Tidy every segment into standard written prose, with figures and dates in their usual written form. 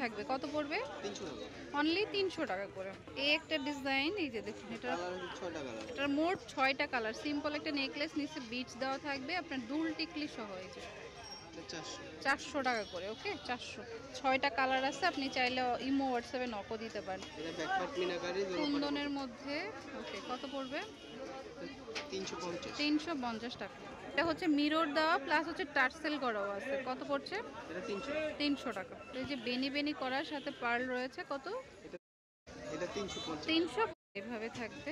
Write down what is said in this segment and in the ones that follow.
থাকবে, কত পড়বে? 300 টাকা। অনলি 300 টাকা করে। এই একটা ডিজাইন, এই যে দেখুন, এটা কালার আছে 6টা কালার। এটার মোট 6টা কালার। সিম্পল একটা নেকলেস, নিচে বিটস দেওয়া থাকবে, আপনার দুল টিকলি সহ। এই যে এটা 400। 400 টাকা করে। ওকে, 400। 6টা কালার আছে, আপনি চাইলে ইমো হোয়াটসঅ্যাপে নকও দিতে পারেন। এটা ব্যাকপার্ট মিনাকারি কুন্দনের মধ্যে। ওকে, কত পড়বে? 350। 350 টাকা। এটা হচ্ছে মিরর দেওয়া প্লাস হচ্ছে টার্সেল করাও আছে। কত পড়ছে? এটা 300। 300 টাকা। তো এই যে বেনি বেনি করার সাথে পার্ল রয়েছে, কত? এটা এটা 350। 300 এভাবে থাকবে।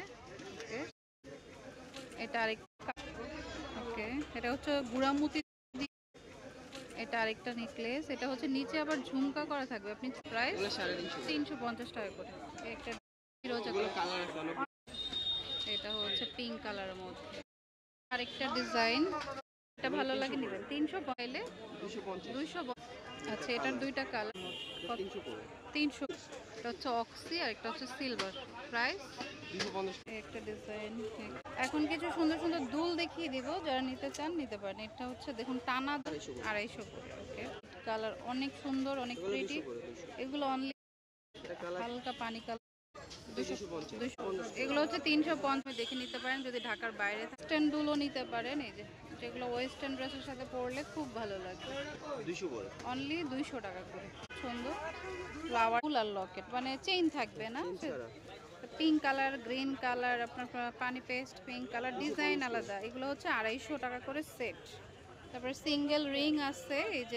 ওকে, এটা আরেকটা। ওকে, এটা হচ্ছে গুড়ামুতি। এটা আরেকটা নেকলেস, এটা হচ্ছে নিচে আবার ঝুমকা করা থাকবে। আপনি প্রাইস এগুলো 350। 350 টাকা করে। একটা ফিরোজা এগুলো কালার। কালার আছে অনেক। এটা হচ্ছে পিঙ্ক কালারের মধ্যে। আরেকটা ডিজাইন, এটা ভালো লাগে নিবেন। 300 পাইলে 250। 200। আচ্ছা, এটার দুইটা কালার। 300 করে। 300। এটা হচ্ছে অক্সি আর একটা হচ্ছে সিলভার। প্রাইস 250। একটা ডিজাইন। এখন কিছু সুন্দর সুন্দর দুল দেখিয়ে দিব, যারা নিতে চান নিতে পারেন। এটা হচ্ছে দেখুন টানা দুল, 250 করে। ওকে, কালার অনেক সুন্দর, অনেক এগুলো প্রিটি। 200 করে। 200। এগুলো অনলি এটা কালার হালকা পানি কালার। 250। 200। এগুলো হচ্ছে 350 দেখে নিতে পারেন যদি ঢাকার বাইরে। ওয়েস্টার্ন দুলও নিতে পারেন, এই যে যেগুলো ওয়েস্টার্ন ড্রেসের সাথে পরলে খুব ভালো লাগবে। 200 করে। অনলি 200 টাকা করে। সুন্দর ফ্লাওয়ার ফুল আর লকেট, মানে চেইন থাকবে না। চেইন ছাড়া। পিঙ্ক কালার, গ্রিন কালার, আপনার পানি পেস্ট পিঙ্ক কালার, ডিজাইন আলাদা। এগুলো হচ্ছে 250 টাকা করে সেট। তারপরে সিঙ্গেল রিং আছে, এই যে